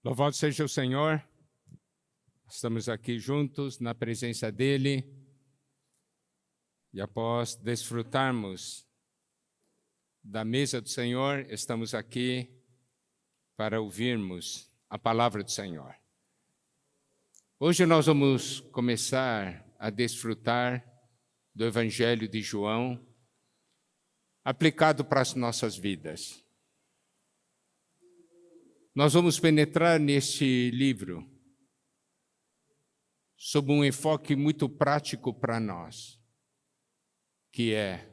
Louvado seja o Senhor, estamos aqui juntos na presença dEle e após desfrutarmos da mesa do Senhor, estamos aqui para ouvirmos a palavra do Senhor. Hoje nós vamos começar a desfrutar do Evangelho de João aplicado para as nossas vidas. Nós vamos penetrar neste livro sob um enfoque muito prático para nós, que é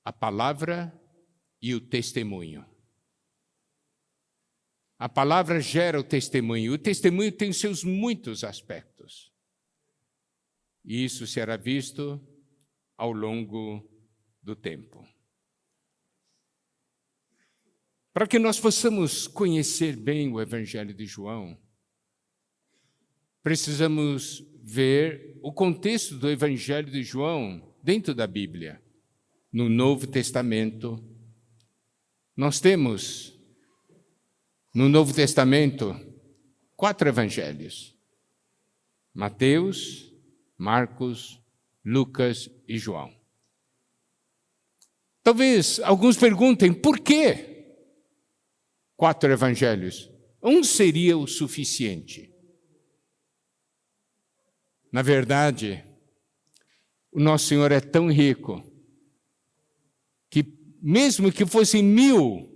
a palavra e o testemunho. A palavra gera o testemunho tem seus muitos aspectos. E isso será visto ao longo do tempo. Para que nós possamos conhecer bem o Evangelho de João, precisamos ver o contexto do Evangelho de João dentro da Bíblia. No Novo Testamento, nós temos, no Novo Testamento, 4 evangelhos: Mateus, Marcos, Lucas e João. Talvez alguns perguntem, por que 4 evangelhos? Um seria o suficiente. Na verdade, o nosso Senhor é tão rico que mesmo que fossem 1000,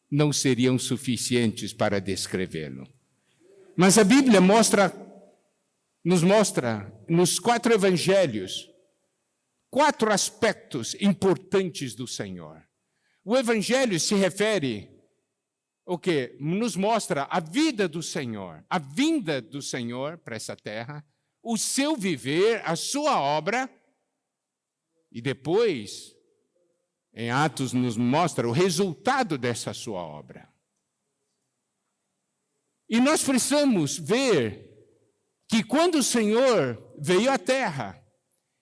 não seriam suficientes para descrevê-lo. Mas a Bíblia nos mostra nos 4 evangelhos 4 aspectos importantes do Senhor. O evangelho se refere o que nos mostra a vida do Senhor, a vinda do Senhor para essa terra, o seu viver, a sua obra, e depois, em Atos, nos mostra o resultado dessa sua obra. E nós precisamos ver que quando o Senhor veio à terra,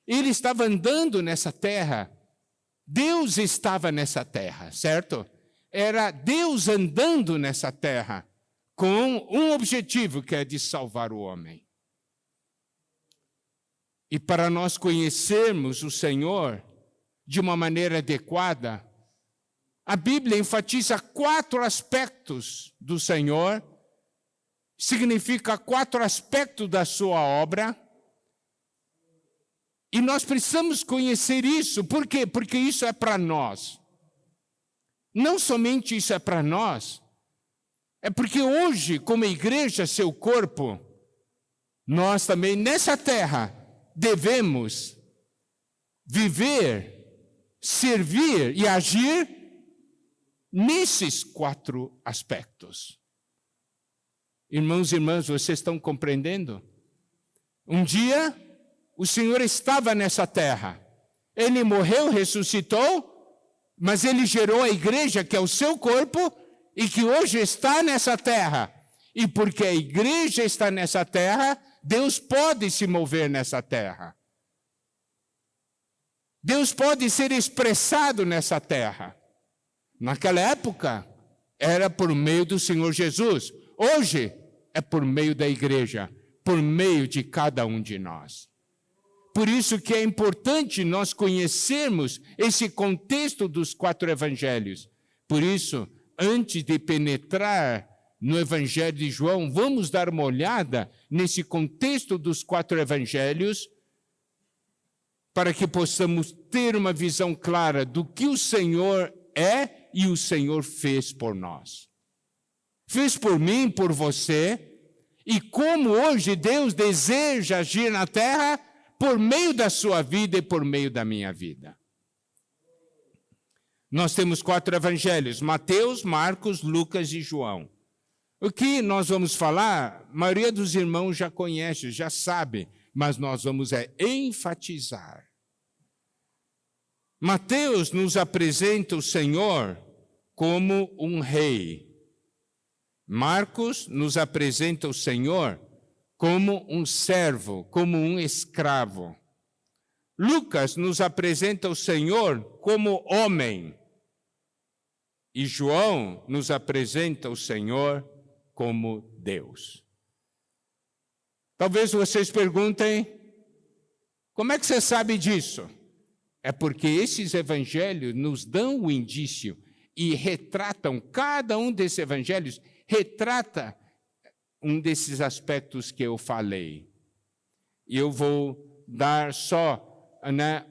Ele estava andando nessa terra, Deus estava nessa terra, certo? Era Deus andando nessa terra com um objetivo, que é de salvar o homem. E para nós conhecermos o Senhor de uma maneira adequada, a Bíblia enfatiza 4 aspectos do Senhor, significa 4 aspectos da sua obra, e nós precisamos conhecer isso. Por quê? Porque isso é para nós. Não somente isso é para nós, é porque hoje, como igreja, seu corpo, nós também nessa terra devemos viver, servir e agir nesses 4 aspectos. Irmãos e irmãs, vocês estão compreendendo? Um dia, o Senhor estava nessa terra. Ele morreu, ressuscitou, mas Ele gerou a igreja, que é o seu corpo, e que hoje está nessa terra. E porque a igreja está nessa terra, Deus pode se mover nessa terra. Deus pode ser expressado nessa terra. Naquela época, era por meio do Senhor Jesus. Hoje, é por meio da igreja, por meio de cada um de nós. Por isso que é importante nós conhecermos esse contexto dos 4 evangelhos. Por isso, antes de penetrar no Evangelho de João, vamos dar uma olhada nesse contexto dos 4 evangelhos, para que possamos ter uma visão clara do que o Senhor é e o Senhor fez por nós. Fez por mim, por você, e como hoje Deus deseja agir na terra por meio da sua vida e por meio da minha vida. Nós temos 4 evangelhos: Mateus, Marcos, Lucas e João. O que nós vamos falar, a maioria dos irmãos já conhece, já sabe, mas nós vamos enfatizar. Mateus nos apresenta o Senhor como um rei. Marcos nos apresenta o Senhor como um servo, como um escravo. Lucas nos apresenta o Senhor como homem. E João nos apresenta o Senhor como Deus. Talvez vocês perguntem, como é que você sabe disso? É porque esses evangelhos nos dão o indício e retratam, cada um desses evangelhos retrata um desses aspectos que eu falei. E eu vou dar só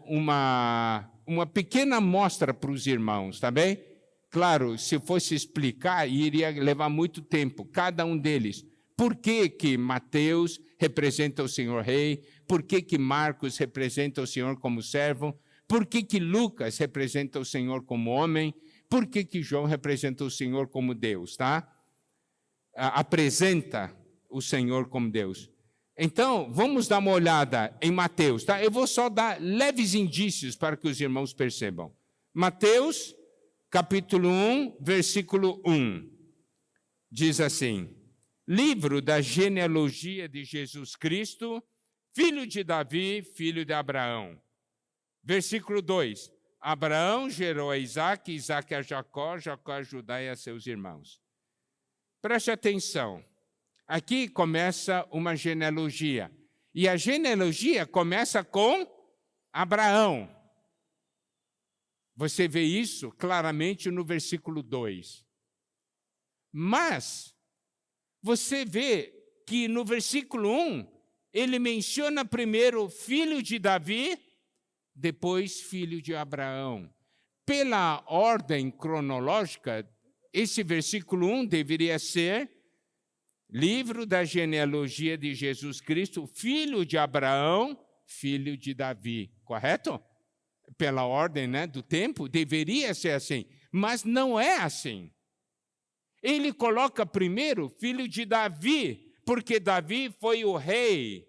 uma pequena amostra para os irmãos, tá bem? Claro, se fosse explicar, iria levar muito tempo, cada um deles. Por que que Mateus representa o Senhor Rei? Por que que Marcos representa o Senhor como servo? Por que que Lucas representa o Senhor como homem? Por que que João representa o Senhor como Deus, tá? Apresenta o Senhor como Deus. Então, vamos dar uma olhada em Mateus, tá? Eu vou só dar leves indícios para que os irmãos percebam. Mateus, capítulo 1, versículo 1, diz assim: livro da genealogia de Jesus Cristo, filho de Davi, filho de Abraão. Versículo 2, Abraão gerou a Isaque, Isaque a Jacó, Jacó a Judá e a seus irmãos. Preste atenção. Aqui começa uma genealogia. E a genealogia começa com Abraão. Você vê isso claramente no versículo 2. Mas você vê que no versículo 1, ele menciona primeiro filho de Davi, depois filho de Abraão. Pela ordem cronológica, esse versículo 1 deveria ser livro da genealogia de Jesus Cristo, filho de Abraão, filho de Davi, correto? Pela ordem, do tempo, deveria ser assim, mas não é assim. Ele coloca primeiro filho de Davi, porque Davi foi o rei.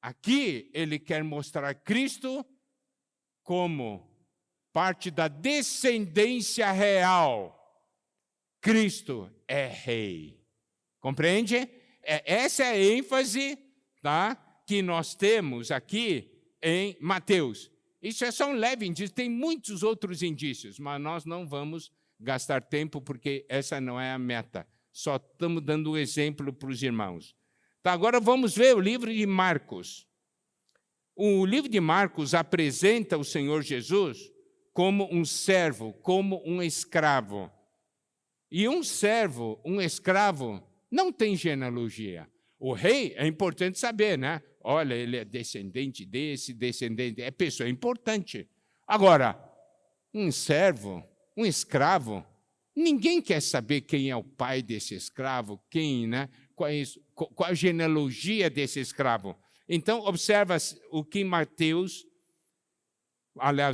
Aqui ele quer mostrar Cristo como parte da descendência real. Cristo é rei. Compreende? Essa é a ênfase, tá, que nós temos aqui em Mateus. Isso é só um leve indício, tem muitos outros indícios, mas nós não vamos gastar tempo porque essa não é a meta. Só estamos dando um exemplo para os irmãos. Tá, agora vamos ver o livro de Marcos. O livro de Marcos apresenta o Senhor Jesus como um servo, como um escravo. E um servo, um escravo, não tem genealogia. O rei é importante saber, né? Olha, ele é descendente desse, descendente... É pessoa importante. Agora, um servo, um escravo, ninguém quer saber quem é o pai desse escravo, qual a genealogia desse escravo. Então, observa o que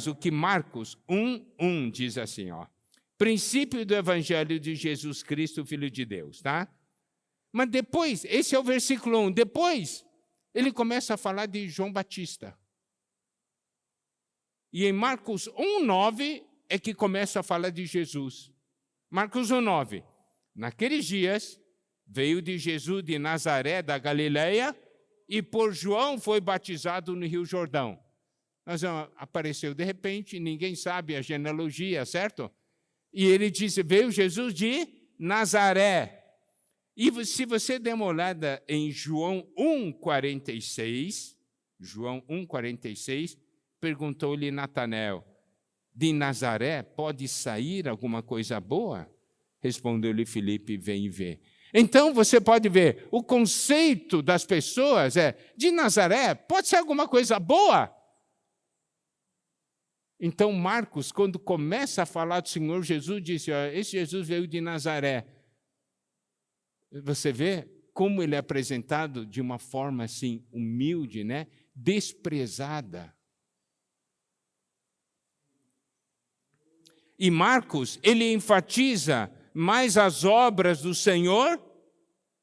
o que Marcos 1:1 diz assim, ó. Princípio do Evangelho de Jesus Cristo, Filho de Deus, tá? Mas depois, esse é o versículo 1, depois ele começa a falar de João Batista. E em Marcos 1:9 é que começa a falar de Jesus. Marcos 1:9. Naqueles dias, veio de Jesus de Nazaré, da Galileia, e por João foi batizado no Rio Jordão. Mas apareceu de repente, ninguém sabe a genealogia, certo? E ele disse, veio Jesus de Nazaré. E se você der uma olhada em João 1:46, João 1:46, perguntou-lhe Natanael, de Nazaré pode sair alguma coisa boa? Respondeu-lhe Filipe, vem e vê. Então você pode ver, o conceito das pessoas é, de Nazaré pode ser alguma coisa boa? Então, Marcos, quando começa a falar do Senhor Jesus, disse, esse Jesus veio de Nazaré. Você vê como ele é apresentado de uma forma assim, humilde, desprezada. E Marcos, ele enfatiza mais as obras do Senhor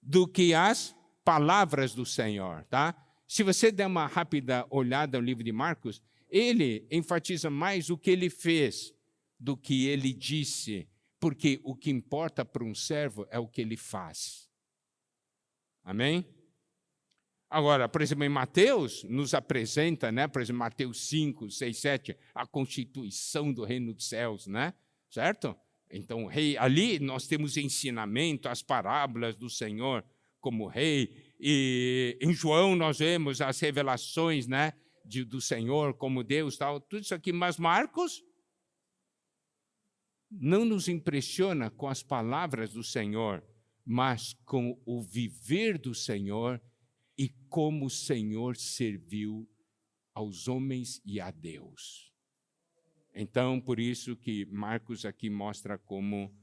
do que as palavras do Senhor, tá? Se você der uma rápida olhada no livro de Marcos, ele enfatiza mais o que ele fez do que ele disse, porque o que importa para um servo é o que ele faz. Amém? Agora, por exemplo, em Mateus, nos apresenta, por exemplo, Mateus 5, 6, 7, a constituição do reino dos céus, certo? Então, rei, ali nós temos ensinamento, as parábolas do Senhor como rei, e em João nós vemos as revelações, né, do Senhor como Deus, tal, tudo isso aqui. Mas Marcos não nos impressiona com as palavras do Senhor, mas com o viver do Senhor e como o Senhor serviu aos homens e a Deus. Então, por isso que Marcos aqui mostra como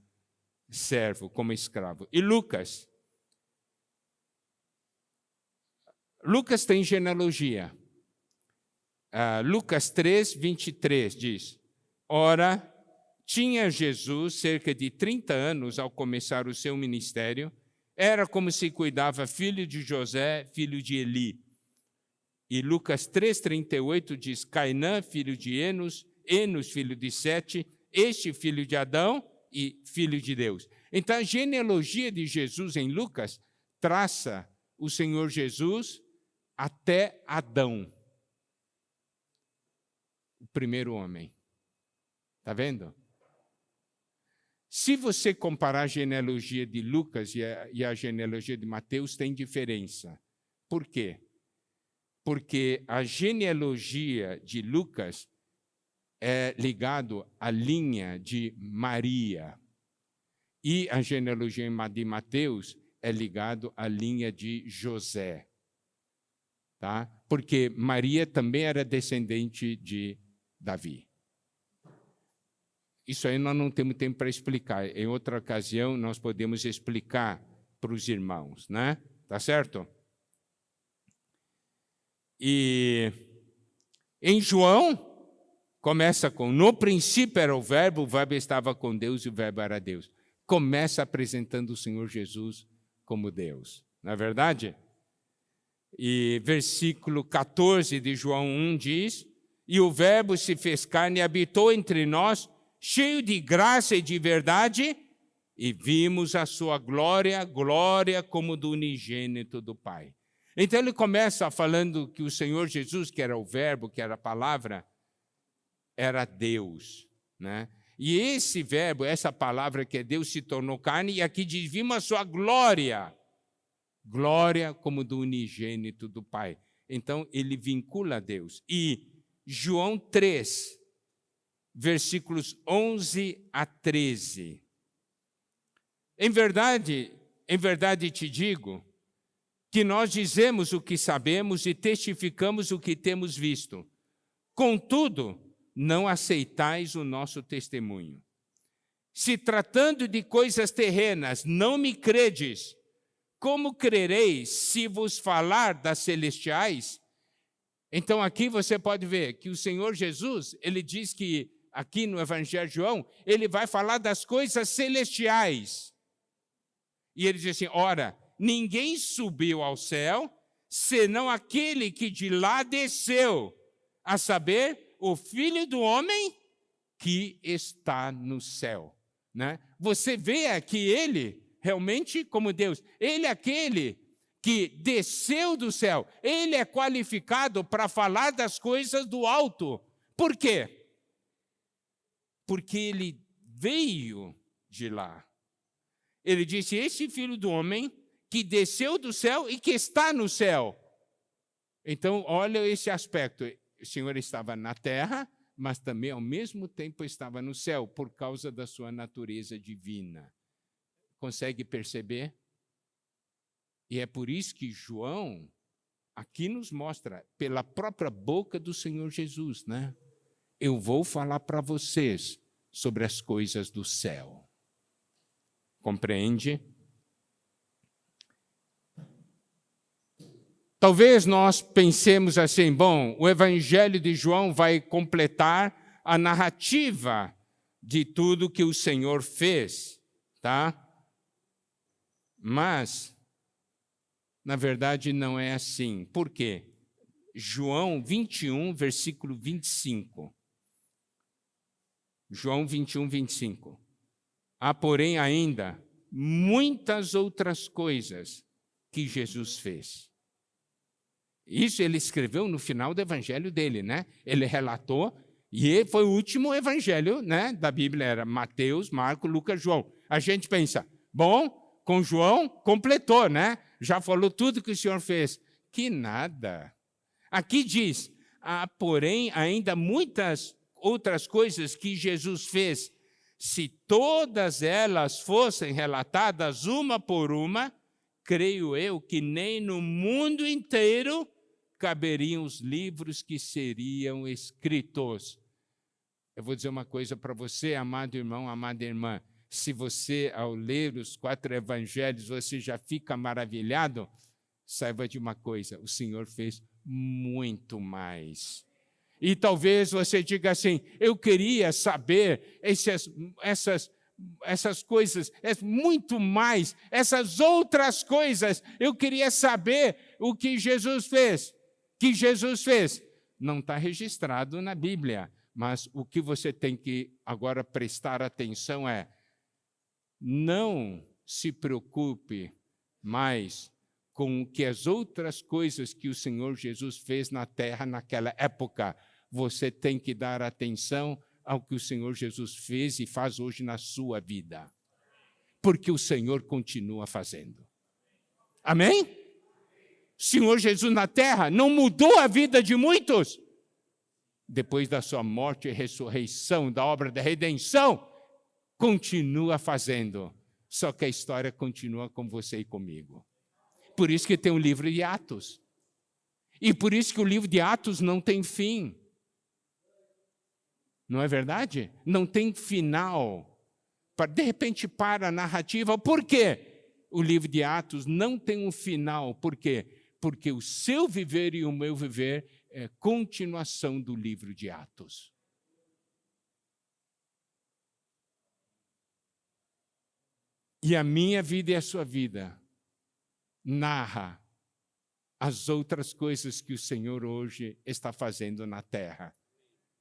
servo, como escravo. E Lucas? Lucas tem genealogia. Lucas 3, 23 diz: Ora, tinha Jesus cerca de 30 anos ao começar o seu ministério, era como se cuidava filho de José, filho de Eli. E Lucas 3,38 diz: Cainã, filho de Enos, Enos, filho de Sete, este filho de Adão e filho de Deus. Então, a genealogia de Jesus em Lucas traça o Senhor Jesus até Adão, o primeiro homem. Está vendo? Se você comparar a genealogia de Lucas e a genealogia de Mateus, tem diferença. Por quê? Porque a genealogia de Lucas é ligado à linha de Maria. E a genealogia de Mateus é ligado à linha de José. Tá? Porque Maria também era descendente de Davi. Isso aí nós não temos tempo para explicar. Em outra ocasião, nós podemos explicar para os irmãos, né? Tá certo? E em João, começa com: no princípio era o verbo estava com Deus e o verbo era Deus. Começa apresentando o Senhor Jesus como Deus. Não é verdade? E versículo 14 de João 1 diz: E o verbo se fez carne e habitou entre nós, cheio de graça e de verdade, e vimos a sua glória, glória como do unigênito do Pai. Então ele começa falando que o Senhor Jesus, que era o verbo, que era a palavra, era Deus, né? E esse verbo, essa palavra que é Deus, se tornou carne, e aqui diz: vimos a sua glória, glória como do unigênito do Pai. Então ele vincula a Deus. E João 3, versículos 11 a 13. Em verdade te digo que nós dizemos o que sabemos e testificamos o que temos visto. Contudo, não aceitais o nosso testemunho. Se tratando de coisas terrenas, não me credes, como crereis se vos falar das celestiais? Então aqui você pode ver que o Senhor Jesus, ele diz que aqui no Evangelho de João, ele vai falar das coisas celestiais. E ele diz assim: ora, ninguém subiu ao céu, senão aquele que de lá desceu, a saber, o Filho do Homem que está no céu. Né? Você vê aqui ele realmente como Deus. Ele é aquele que desceu do céu. Ele é qualificado para falar das coisas do alto. Por quê? Porque ele veio de lá. Ele disse: esse Filho do Homem que desceu do céu e que está no céu. Então, olha esse aspecto. O Senhor estava na terra, mas também, ao mesmo tempo, estava no céu, por causa da sua natureza divina. Consegue perceber? E é por isso que João aqui nos mostra, pela própria boca do Senhor Jesus, né? Eu vou falar para vocês sobre as coisas do céu. Compreende? Talvez nós pensemos assim: bom, o Evangelho de João vai completar a narrativa de tudo que o Senhor fez, tá? Mas, na verdade, não é assim. Por quê? João 21, versículo 25. João 21, 25. Há, porém, ainda muitas outras coisas que Jesus fez. Isso ele escreveu no final do evangelho dele, né? Ele relatou E foi o último evangelho, né, da Bíblia, era Mateus, Marcos, Lucas, João. A gente pensa, bom, com João completou, né? Já falou tudo que o Senhor fez. Que nada. Aqui diz, há, porém, ainda muitas outras coisas que Jesus fez. Se todas elas fossem relatadas uma por uma, creio eu que nem no mundo inteiro caberiam os livros que seriam escritos. Eu vou dizer uma coisa para você, amado irmão, amada irmã. Se você, ao ler os 4 evangelhos, você já fica maravilhado, saiba de uma coisa, o Senhor fez muito mais. E talvez você diga assim, eu queria saber essas coisas, muito mais, essas outras coisas, eu queria saber o que Jesus fez. Que Jesus fez? Não está registrado na Bíblia, mas o que você tem que agora prestar atenção é, não se preocupe mais com o que as outras coisas que o Senhor Jesus fez na terra naquela época. Você tem que dar atenção ao que o Senhor Jesus fez e faz hoje na sua vida. Porque o Senhor continua fazendo. Amém? O Senhor Jesus na terra não mudou a vida de muitos. Depois da sua morte e ressurreição, da obra da redenção, continua fazendo. Só que a história continua com você e comigo. Por isso que tem o livro de Atos. E por isso que o livro de Atos não tem fim. Não é verdade? Não tem final. De repente para a narrativa. Por quê? O livro de Atos não tem um final. Por quê? Porque o seu viver e o meu viver é continuação do livro de Atos. E a minha vida e a sua vida narra as outras coisas que o Senhor hoje está fazendo na terra.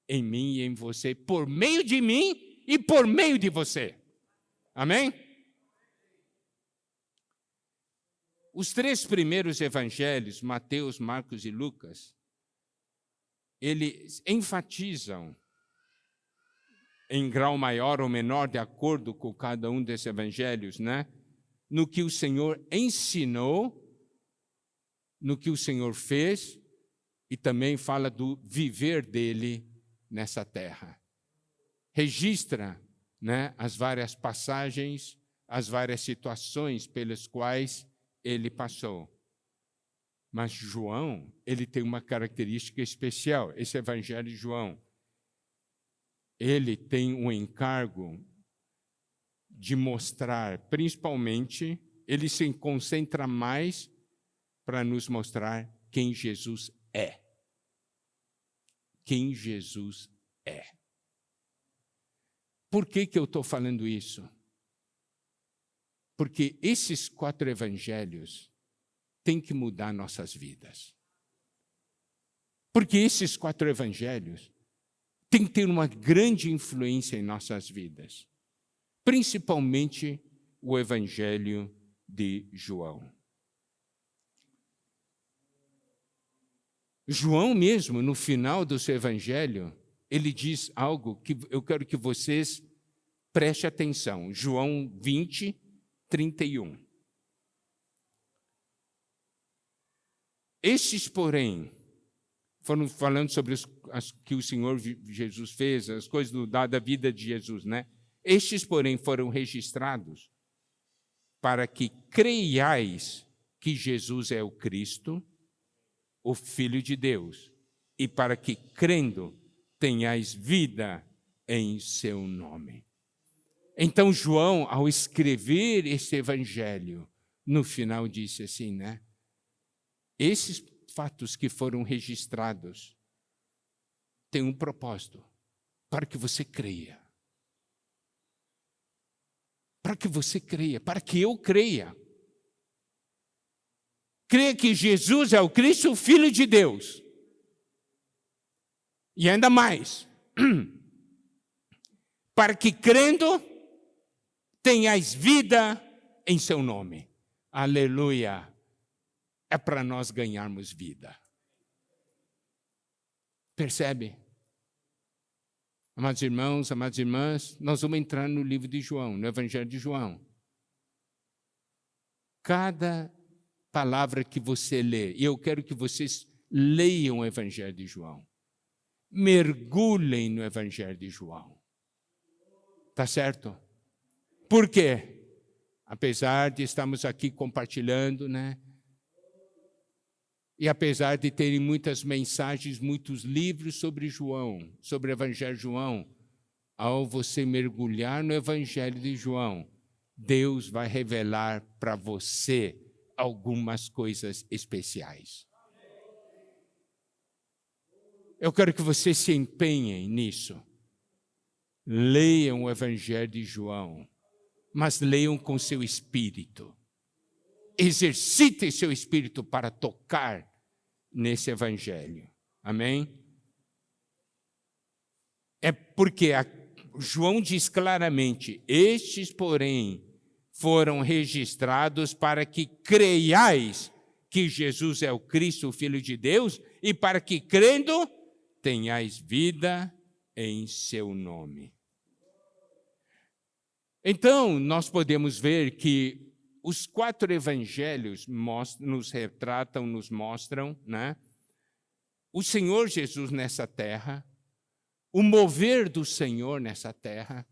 Em mim e em você, por meio de mim e por meio de você. Amém? Os 3 primeiros evangelhos, Mateus, Marcos e Lucas, eles enfatizam, em grau maior ou menor, de acordo com cada um desses evangelhos, né? No que o Senhor ensinou, no que o Senhor fez, e também fala do viver dele nessa terra. Registra, né, as várias passagens, as várias situações pelas quais ele passou. Mas João, ele tem uma característica especial, esse evangelho de João. Ele tem um encargo de mostrar, principalmente, ele se concentra mais para nos mostrar quem Jesus é. Quem Jesus é. Por que eu estou falando isso? Porque esses 4 evangelhos têm que mudar nossas vidas. Porque esses 4 evangelhos têm que ter uma grande influência em nossas vidas. Principalmente o evangelho de João. João mesmo, no final do seu evangelho, ele diz algo que eu quero que vocês prestem atenção. João 20, 31. Estes, porém, foram falando sobre as que o Senhor Jesus fez, as coisas da vida de Jesus, né? Estes, porém, foram registrados para que creiais que Jesus é o Cristo, o Filho de Deus, e para que, crendo, tenhais vida em seu nome. Então, João, ao escrever esse evangelho, no final disse assim, né? Esses fatos que foram registrados têm um propósito, para que você creia. Para que você creia, para que eu creia. Creia que Jesus é o Cristo, o Filho de Deus. E ainda mais, para que crendo, tenhais vida em seu nome. Aleluia. É para nós ganharmos vida. Percebe? Amados irmãos, amadas irmãs, nós vamos entrar no livro de João, no Evangelho de João. Cada palavra que você lê, e eu quero que vocês leiam o Evangelho de João. Mergulhem no Evangelho de João. Tá certo? Por quê? Apesar de estarmos aqui compartilhando, né? E apesar de terem muitas mensagens, muitos livros sobre João, sobre o Evangelho de João, ao você mergulhar no Evangelho de João, Deus vai revelar para você algumas coisas especiais. Eu quero que vocês se empenhem nisso. Leiam o Evangelho de João, mas leiam com seu espírito. Exercitem seu espírito para tocar nesse Evangelho. Amém? É porque João diz claramente: estes, porém, foram registrados para que creiais que Jesus é o Cristo, o Filho de Deus, e para que, crendo, tenhais vida em seu nome. Então, nós podemos ver que os 4 evangelhos nos retratam, nos mostram, né, o Senhor Jesus nessa terra, o mover do Senhor nessa terra,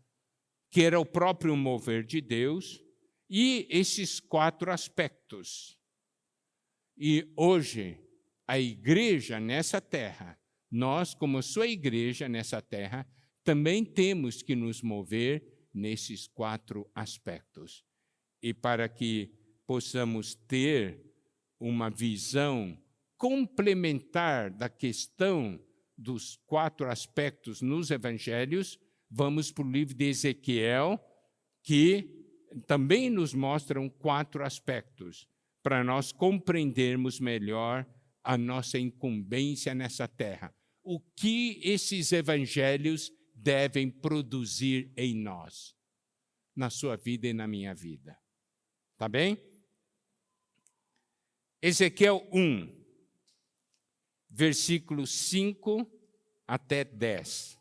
que era o próprio mover de Deus, e esses 4 aspectos. E hoje, a igreja nessa terra, nós, como sua igreja nessa terra, também temos que nos mover nesses 4 aspectos. E para que possamos ter uma visão complementar da questão dos 4 aspectos nos evangelhos, vamos para o livro de Ezequiel, que também nos mostram 4 aspectos, para nós compreendermos melhor a nossa incumbência nessa terra. O que esses evangelhos devem produzir em nós, na sua vida e na minha vida. Tá bem? Ezequiel 1, versículos 5 até 10.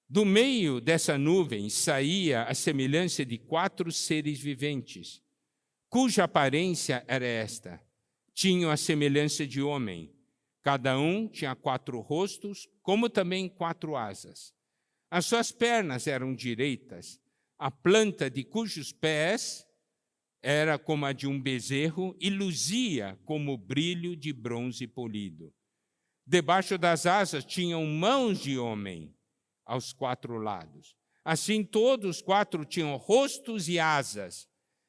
Do meio dessa nuvem saía a semelhança de 4 seres viventes, cuja aparência era esta: tinham a semelhança de homem. Cada um tinha 4 rostos, como também 4 asas. As suas pernas eram direitas, a planta de cujos pés era como a de um bezerro e luzia como o brilho de bronze polido. Debaixo das asas tinham mãos de homem aos 4 lados. Assim todos os 4 tinham rostos e asas.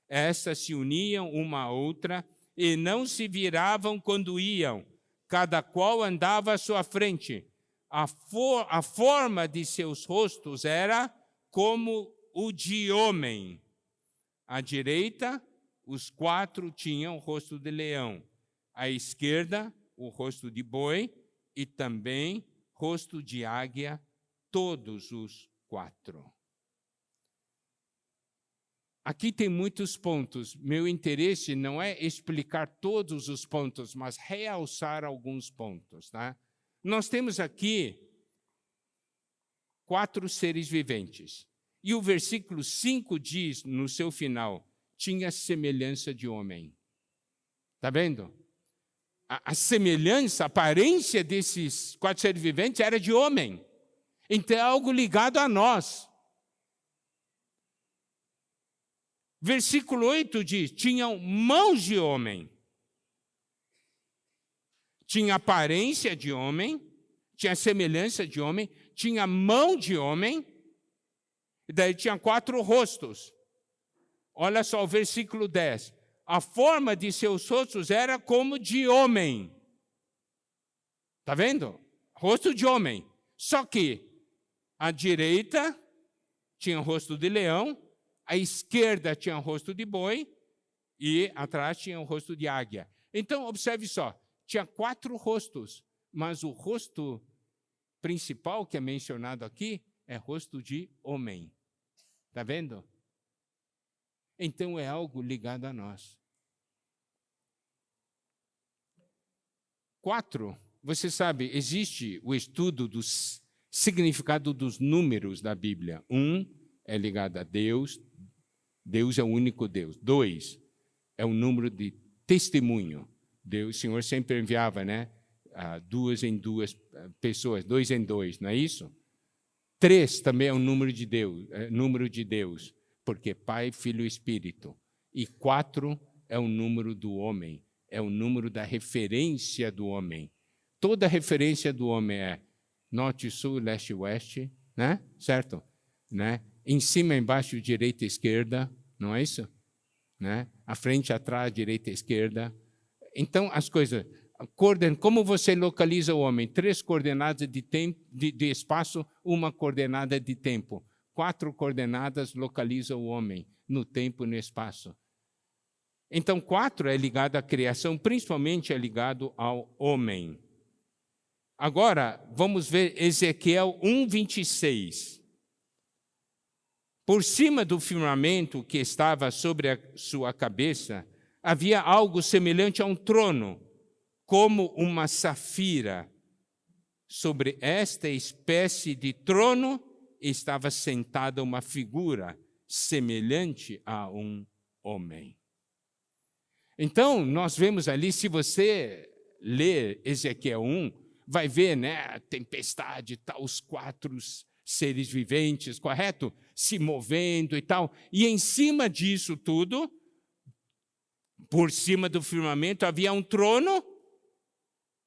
Estas se uniam uma à outra e não se viravam quando iam. Cada qual andava à sua frente. A forma de seus rostos era como o de homem. À direita, os 4 tinham o rosto de leão. À esquerda, o rosto de boi e também rosto de águia, todos os 4. Aqui tem muitos pontos. Meu interesse não é explicar todos os pontos, mas realçar alguns pontos, tá? Nós temos aqui 4 seres viventes. E o versículo 5 diz, no seu final, tinha semelhança de homem. Está vendo? A semelhança, a aparência desses 4 seres viventes era de homem. Então é algo ligado a nós. Versículo 8 diz, tinham mãos de homem. Tinha aparência de homem, tinha semelhança de homem, tinha mão de homem, e daí tinha 4 rostos. Olha só o versículo 10. A forma de seus rostos era como de homem. Está vendo? Rosto de homem. Só que à direita tinha o rosto de leão, à esquerda tinha o rosto de boi e atrás tinha o rosto de águia. Então, observe só, tinha 4 rostos, mas o rosto principal que é mencionado aqui é rosto de homem. Está vendo? Então é algo ligado a nós. 4, você sabe, existe o estudo Significado dos números da Bíblia. 1 é ligado a Deus. Deus é o único Deus. 2 é o número de testemunho. Deus, o Senhor sempre enviava, né? 2 em 2 pessoas, 2 em 2, não é isso? 3 também é o número de Deus, porque Pai, Filho e Espírito. E 4 é o número do homem, é o número da referência do homem. Toda referência do homem é norte, sul, leste e oeste, né? Certo? Né? Em cima, embaixo, direita e esquerda, não é isso? Né? À frente, atrás, direita e esquerda. Então, as coisas... Como você localiza o homem? 3 coordenadas de espaço, 1 coordenada de tempo. 4 coordenadas localizam o homem no tempo e no espaço. Então, 4 é ligado à criação, principalmente é ligado ao homem. Agora, vamos ver Ezequiel 1:26. Por cima do firmamento que estava sobre a sua cabeça, havia algo semelhante a um trono, como uma safira. Sobre esta espécie de trono estava sentada uma figura semelhante a um homem. Então, nós vemos ali, se você ler Ezequiel 1, vai ver, né, a tempestade, tal, os 4 seres viventes, correto? Se movendo e tal. E em cima disso tudo, por cima do firmamento, havia um trono.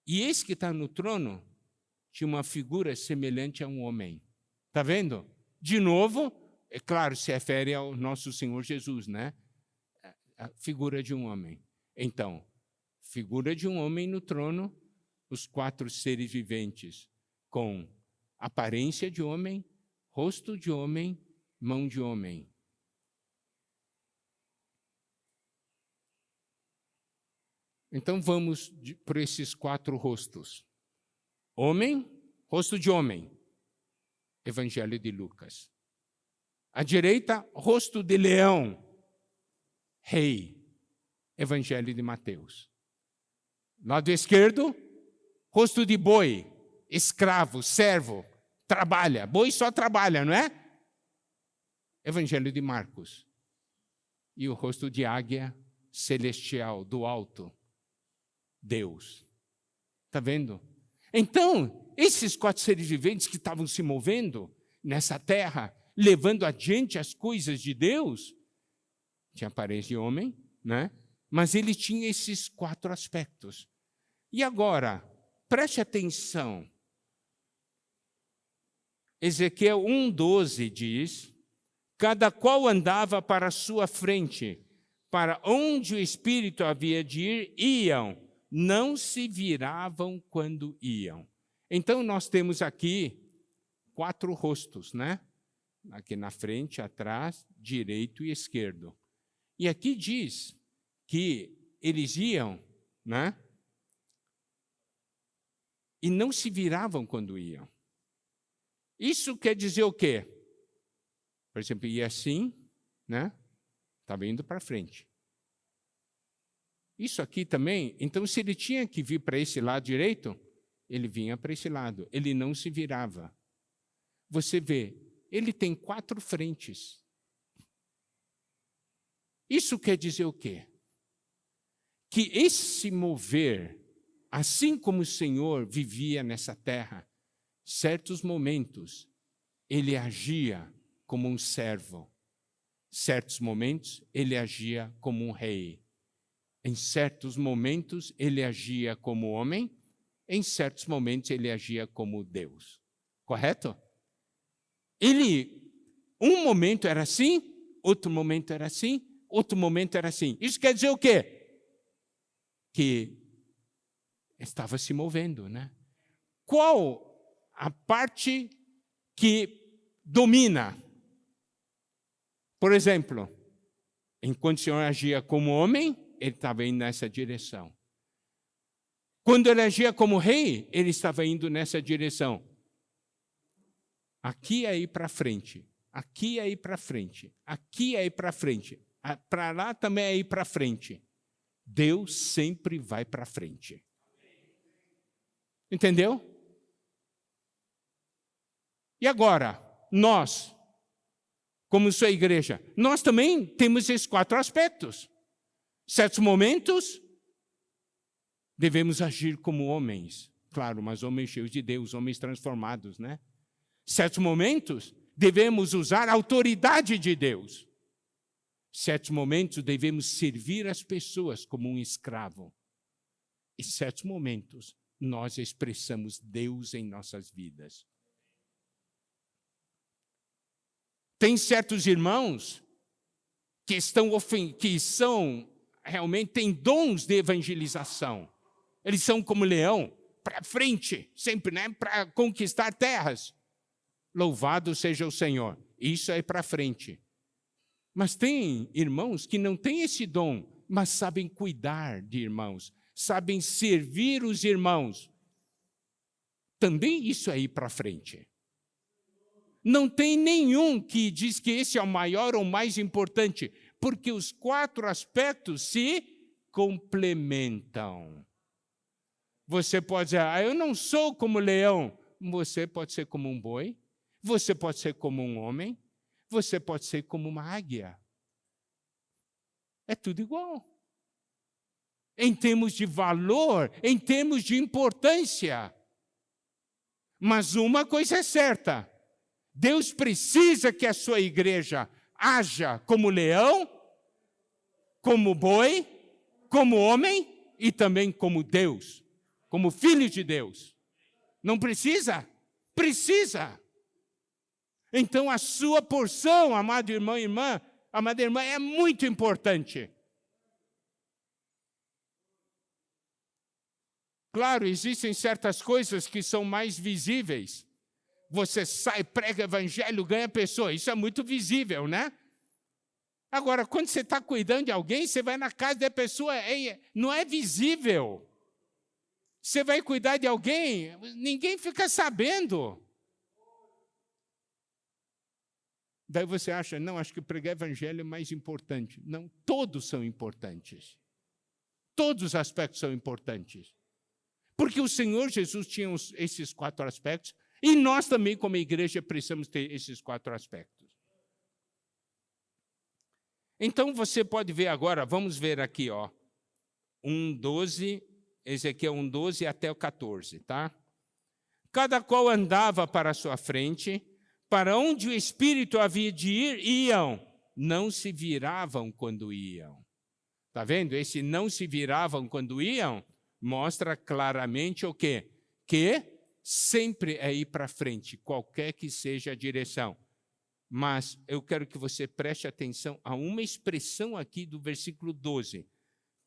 E esse que está no trono tinha uma figura semelhante a um homem. Está vendo? De novo, é claro, se refere ao nosso Senhor Jesus, né? A figura de um homem. Então, figura de um homem no trono, os 4 seres viventes, com aparência de homem, rosto de homem, mão de homem. Então vamos por esses 4 rostos. Homem, rosto de homem. Evangelho de Lucas. À direita, rosto de leão. Rei. Evangelho de Mateus. Lado esquerdo, rosto de boi. Escravo, servo. Trabalha. Boi só trabalha, não é? Evangelho de Marcos. E o rosto de águia celestial, do alto. Deus. Está vendo? Então, esses 4 seres viventes que estavam se movendo nessa terra, levando adiante as coisas de Deus, tinha aparência de homem, né? Mas ele tinha esses 4 aspectos. E agora, preste atenção. Ezequiel 1:12 diz: cada qual andava para a sua frente, para onde o Espírito havia de ir, iam. Não se viravam quando iam. Então, nós temos aqui 4 rostos, né? Aqui na frente, atrás, direito e esquerdo. E aqui diz que eles iam, né? E não se viravam quando iam. Isso quer dizer o quê? Por exemplo, ia assim, né? Estava indo para frente. Isso aqui também, então se ele tinha que vir para esse lado direito, ele vinha para esse lado, ele não se virava. Você vê, ele tem 4 frentes. Isso quer dizer o quê? Que esse mover, assim como o Senhor vivia nessa terra, certos momentos ele agia como um servo, certos momentos ele agia como um rei. Em certos momentos, ele agia como homem, em certos momentos, ele agia como Deus. Correto? Um momento era assim, outro momento era assim, outro momento era assim. Isso quer dizer o quê? Que estava se movendo, né? Qual a parte que domina? Por exemplo, enquanto o Senhor agia como homem, ele estava indo nessa direção. Quando ele agia como rei, ele estava indo nessa direção. Aqui é ir para frente, aqui é ir para frente, aqui é ir para frente, para lá também é ir para frente. Deus sempre vai para frente. Entendeu? E agora, nós, como sua igreja, nós também temos esses 4 aspectos. Certos momentos, devemos agir como homens. Claro, mas homens cheios de Deus, homens transformados, né? Certos momentos, devemos usar a autoridade de Deus. Certos momentos, devemos servir as pessoas como um escravo. Em certos momentos, nós expressamos Deus em nossas vidas. Tem certos irmãos que realmente têm dons de evangelização. Eles são como leão, para frente, sempre, né? Para conquistar terras. Louvado seja o Senhor. Isso é para frente. Mas tem irmãos que não têm esse dom, mas sabem cuidar de irmãos, sabem servir os irmãos. Também isso é ir para frente. Não tem nenhum que diz que esse é o maior ou mais importante, porque os 4 aspectos se complementam. Você pode dizer, eu não sou como leão. Você pode ser como um boi, você pode ser como um homem, você pode ser como uma águia. É tudo igual. Em termos de valor, em termos de importância. Mas uma coisa é certa. Deus precisa que a sua igreja haja como leão, como boi, como homem e também como Deus, como filho de Deus. Não precisa? Precisa. Então a sua porção, amado irmão e irmã, amada irmã, é muito importante. Claro, existem certas coisas que são mais visíveis. Você sai, prega evangelho, ganha pessoa. Isso é muito visível, né? Agora, quando você está cuidando de alguém, você vai na casa da pessoa, não é visível. Você vai cuidar de alguém, ninguém fica sabendo. Daí você acha, não, acho que pregar evangelho é mais importante. Não, todos são importantes. Todos os aspectos são importantes. Porque o Senhor Jesus tinha esses 4 aspectos, e nós também, como igreja, precisamos ter esses 4 aspectos. Então, você pode ver agora, vamos ver aqui, 1:12, esse aqui é 1:12 até o 14, tá? Cada qual andava para a sua frente, para onde o Espírito havia de ir, iam, não se viravam quando iam. Está vendo? Esse não se viravam quando iam, mostra claramente o quê? Que sempre é ir para frente, qualquer que seja a direção. Mas eu quero que você preste atenção a uma expressão aqui do versículo 12.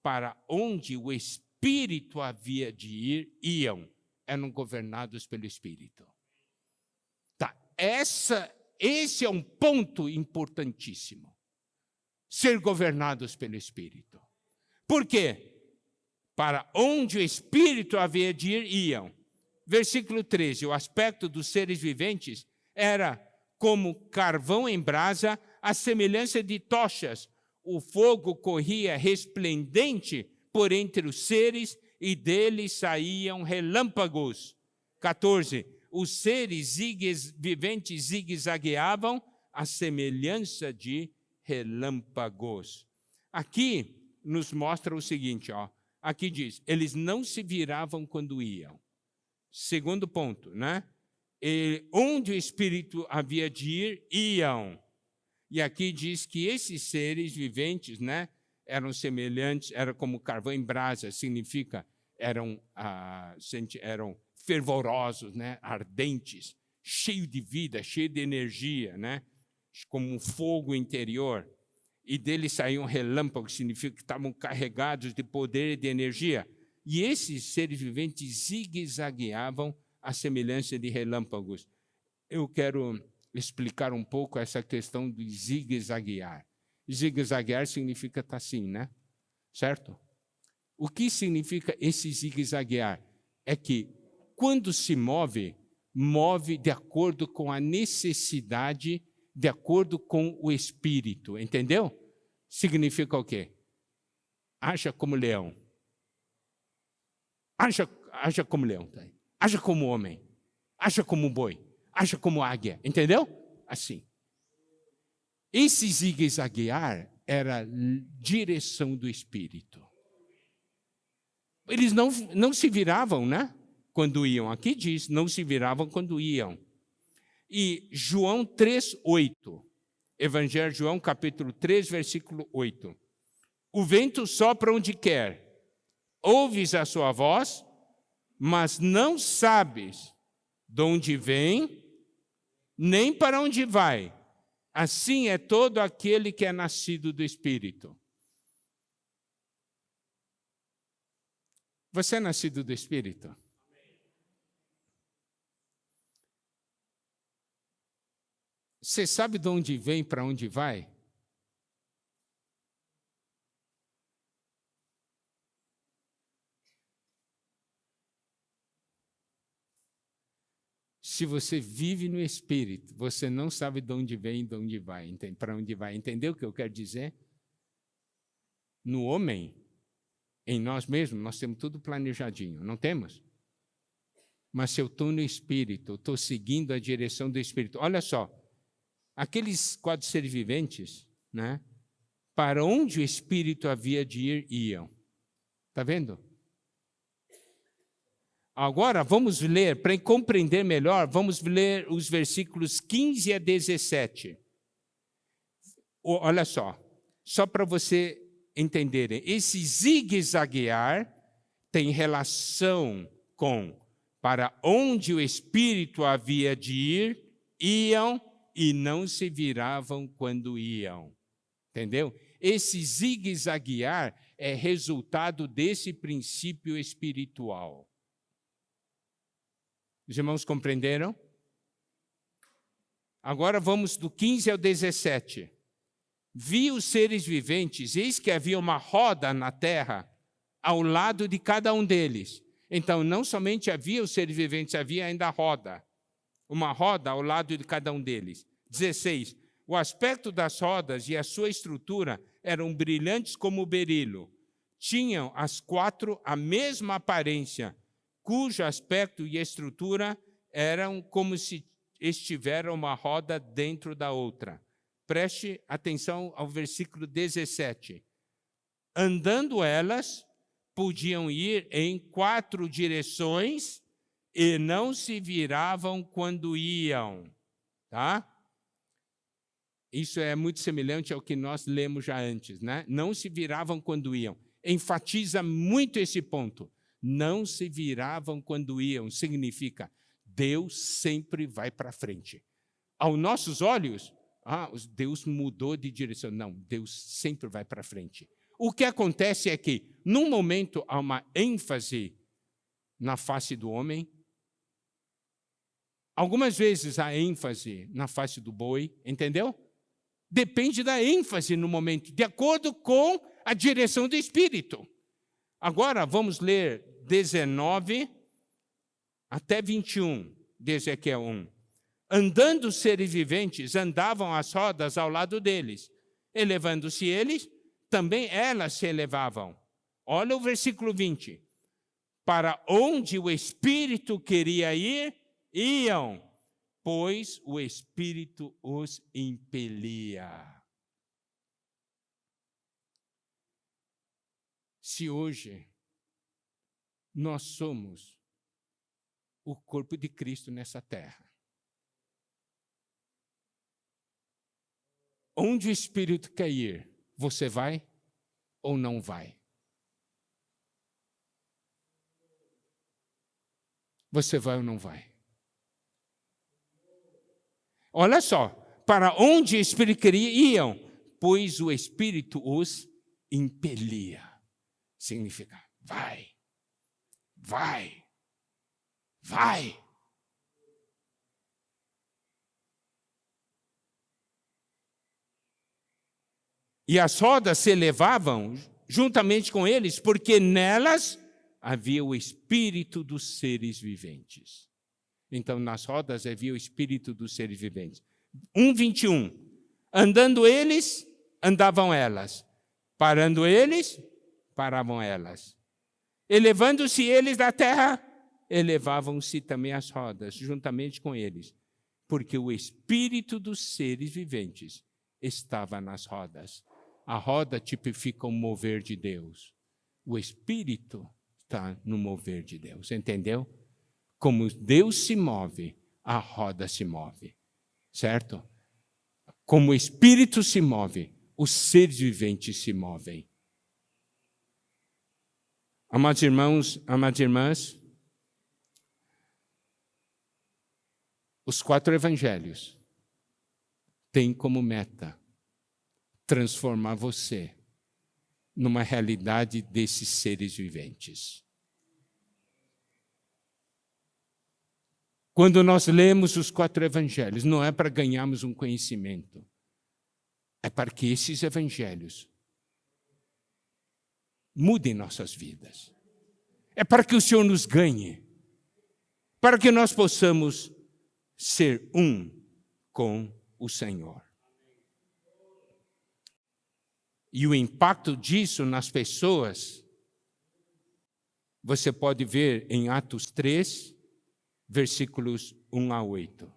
Para onde o Espírito havia de ir, iam. Eram governados pelo Espírito. Tá, esse é um ponto importantíssimo. Ser governados pelo Espírito. Por quê? Para onde o Espírito havia de ir, iam. Versículo 13, o aspecto dos seres viventes era como carvão em brasa, à semelhança de tochas. O fogo corria resplendente por entre os seres e deles saíam relâmpagos. 14, os seres viventes zigue-zagueavam à semelhança de relâmpagos. Aqui nos mostra o seguinte, aqui diz, eles não se viravam quando iam. Segundo ponto, né? Onde o Espírito havia de ir, iam. E aqui diz que esses seres viventes, né, eram semelhantes, eram como carvão em brasa, significa, eram fervorosos, né, ardentes, cheios de vida, cheios de energia, né, como um fogo interior. E deles saíam relâmpagos, significa que estavam carregados de poder e de energia. E esses seres viventes zigue-zagueavam à semelhança de relâmpagos. Eu quero explicar um pouco essa questão de zigue-zaguear. Zigue-zaguear significa estar assim, né? Certo? O que significa esse zigue-zaguear? É que quando se move, move de acordo com a necessidade, de acordo com o espírito. Entendeu? Significa o quê? Haja como leão. Haja como leão, haja como homem, haja como boi, haja como águia, entendeu? Assim. Esse zigue-zaguear era a direção do Espírito. Eles não se viravam, né? Quando iam. Aqui diz, não se viravam quando iam. E João 3:8. Evangelho de João, capítulo 3, versículo 8. O vento sopra onde quer. Ouves a sua voz, mas não sabes de onde vem, nem para onde vai. Assim é todo aquele que é nascido do Espírito. Você é nascido do Espírito? Você sabe de onde vem, para onde vai? Se você vive no Espírito, você não sabe de onde vem e de onde vai, para onde vai. Entendeu o que eu quero dizer? No homem, em nós mesmos, nós temos tudo planejadinho, não temos? Mas se eu estou no Espírito, estou seguindo a direção do Espírito. Olha só, aqueles 4 seres viventes, né, para onde o Espírito havia de ir, iam. Está vendo? Agora, vamos ler, para compreender melhor, vamos ler os versículos 15 a 17. Olha só para você entenderem. Esse zigue-zaguear tem relação com para onde o Espírito havia de ir, iam e não se viravam quando iam. Entendeu? Esse zigue-zaguear é resultado desse princípio espiritual. Os irmãos compreenderam? Agora vamos do 15 ao 17. Vi os seres viventes, eis que havia uma roda na terra, ao lado de cada um deles. Então, não somente havia os seres viventes, havia ainda a roda. Uma roda ao lado de cada um deles. 16. O aspecto das rodas e a sua estrutura eram brilhantes como o berilo. Tinham as 4 a mesma aparência, cujo aspecto e estrutura eram como se estivera uma roda dentro da outra. Preste atenção ao versículo 17. Andando elas, podiam ir em 4 direções e não se viravam quando iam. Tá? Isso é muito semelhante ao que nós lemos já antes, né? Não se viravam quando iam. Enfatiza muito esse ponto. Não se viravam quando iam, significa Deus sempre vai para frente. Aos nossos olhos, Deus mudou de direção. Não, Deus sempre vai para frente. O que acontece é que, num momento, há uma ênfase na face do homem. Algumas vezes há ênfase na face do boi, entendeu? Depende da ênfase no momento, de acordo com a direção do Espírito. Agora vamos ler 19 até 21 de Ezequiel 1. Andando os seres viventes, andavam as rodas ao lado deles. Elevando-se eles, também elas se elevavam. Olha o versículo 20. Para onde o Espírito queria ir, iam, pois o Espírito os impelia. Se hoje nós somos o corpo de Cristo nessa terra, onde o Espírito quer ir, você vai ou não vai? Você vai ou não vai? Olha só, para onde o Espírito queria, iam, pois o Espírito os impelia. Significa, vai, vai, vai. E as rodas se elevavam juntamente com eles, porque nelas havia o Espírito dos seres viventes. Então, nas rodas havia o Espírito dos seres viventes. 1:21. Andando eles, andavam elas. Parando eles, paravam elas. Elevando-se eles da terra, elevavam-se também as rodas, juntamente com eles. Porque o espírito dos seres viventes estava nas rodas. A roda tipifica o mover de Deus. O espírito está no mover de Deus, entendeu? Como Deus se move, a roda se move, certo? Como o espírito se move, os seres viventes se movem. Amados irmãos, amadas irmãs, os 4 evangelhos têm como meta transformar você numa realidade desses seres viventes. Quando nós lemos os 4 evangelhos, não é para ganharmos um conhecimento, é para que esses evangelhos mudem nossas vidas. É para que o Senhor nos ganhe, para que nós possamos ser um com o Senhor. E o impacto disso nas pessoas, você pode ver em Atos 3, versículos 1 a 8.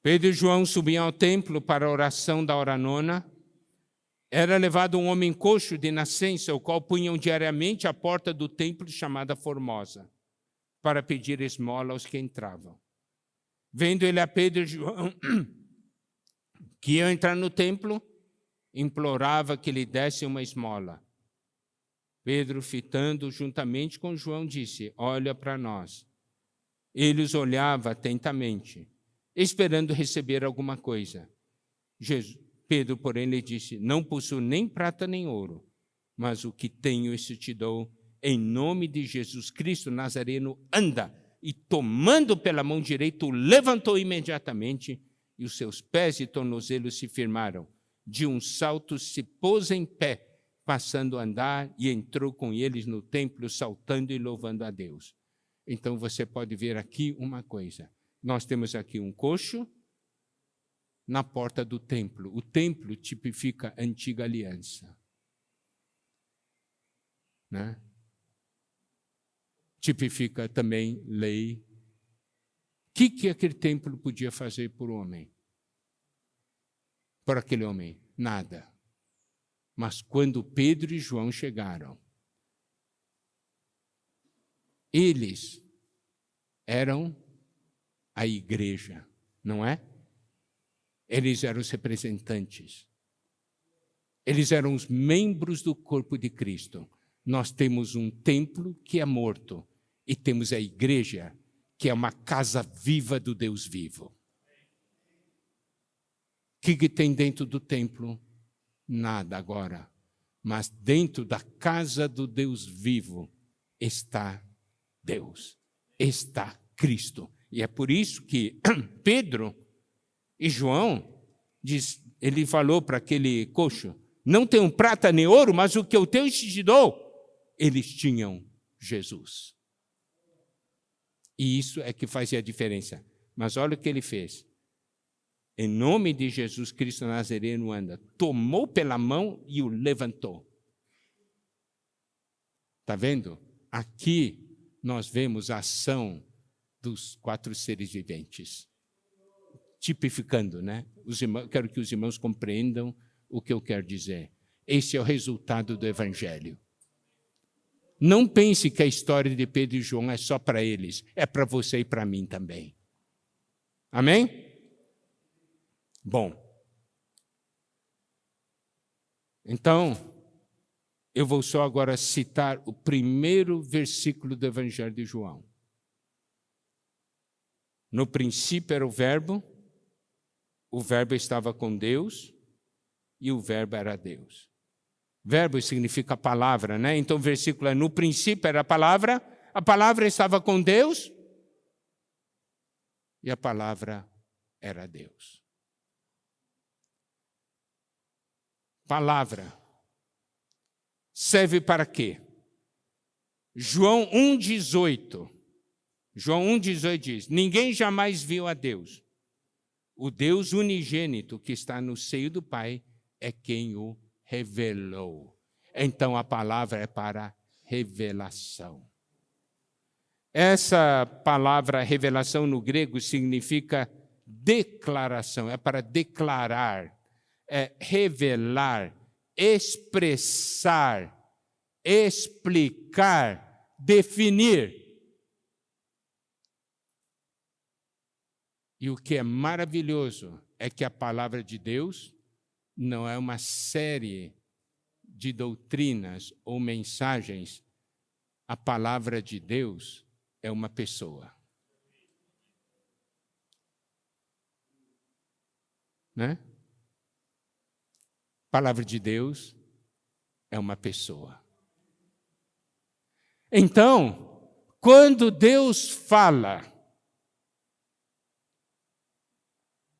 Pedro e João subiam ao templo para a oração da hora nona. Era levado um homem coxo de nascença, o qual punham diariamente à porta do templo chamada Formosa, para pedir esmola aos que entravam. Vendo ele a Pedro e João, que iam entrar no templo, implorava que lhe dessem uma esmola. Pedro, fitando juntamente com João, disse: olha para nós. Ele os olhava atentamente, esperando receber alguma coisa. Pedro, porém, lhe disse: não possuo nem prata nem ouro, mas o que tenho, isso te dou. Em nome de Jesus Cristo Nazareno, anda. E tomando pela mão direita, o levantou imediatamente, e os seus pés e tornozelos se firmaram. De um salto se pôs em pé, passando a andar, e entrou com eles no templo, saltando e louvando a Deus. Então você pode ver aqui uma coisa. Nós temos aqui um coxo na porta do templo. O templo tipifica a antiga aliança, né? Tipifica também lei. O que aquele templo podia fazer por homem? Por aquele homem? Nada. Mas quando Pedro e João chegaram, eles eram a igreja, não é? Eles eram os representantes. Eles eram os membros do corpo de Cristo. Nós temos um templo que é morto e temos a igreja, que é uma casa viva do Deus vivo. O que tem dentro do templo? Nada agora. Mas dentro da casa do Deus vivo está Deus, está Cristo. E é por isso que Pedro e João, ele falou para aquele coxo: não tenho prata nem ouro, mas o que eu tenho te dou. Eles tinham Jesus. E isso é que fazia a diferença. Mas olha o que ele fez. Em nome de Jesus Cristo Nazareno, anda. Tomou pela mão e o levantou. Está vendo? Aqui nós vemos a ação dos 4 seres viventes. Tipificando, né? Quero que os irmãos compreendam o que eu quero dizer. Esse é o resultado do Evangelho. Não pense que a história de Pedro e João é só para eles, é para você e para mim também. Amém? Bom, então, eu vou só agora citar o primeiro versículo do Evangelho de João. No princípio era o Verbo estava com Deus e o Verbo era Deus. Verbo significa palavra, né? Então o versículo é: no princípio era a palavra estava com Deus e a palavra era Deus. Palavra serve para quê? João 1,18. João 1,18 diz: ninguém jamais viu a Deus. O Deus unigênito que está no seio do Pai é quem o revelou. Então a palavra é para revelação. Essa palavra revelação no grego significa declaração, é para declarar, é revelar, expressar, explicar, definir. E o que é maravilhoso é que a palavra de Deus não é uma série de doutrinas ou mensagens. A palavra de Deus é uma pessoa. Né? A palavra de Deus é uma pessoa. Então, quando Deus fala,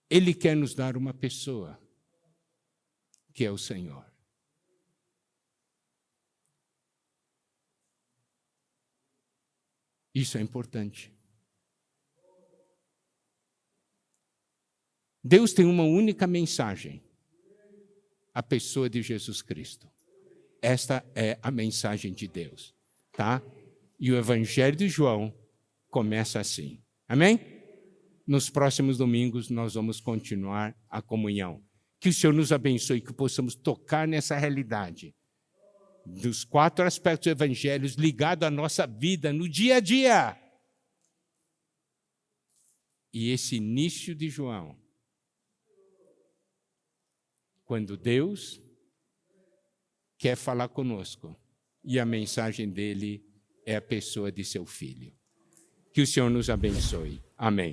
Ele quer nos dar uma pessoa, que é o Senhor. Isso é importante. Deus tem uma única mensagem, a pessoa de Jesus Cristo. Esta é a mensagem de Deus, tá? E o Evangelho de João começa assim. Amém? Nos próximos domingos nós vamos continuar a comunhão. Que o Senhor nos abençoe, que possamos tocar nessa realidade dos 4 aspectos do Evangelho ligados à nossa vida no dia a dia. E esse início de João, quando Deus quer falar conosco e a mensagem dele é a pessoa de seu Filho. Que o Senhor nos abençoe. Amém.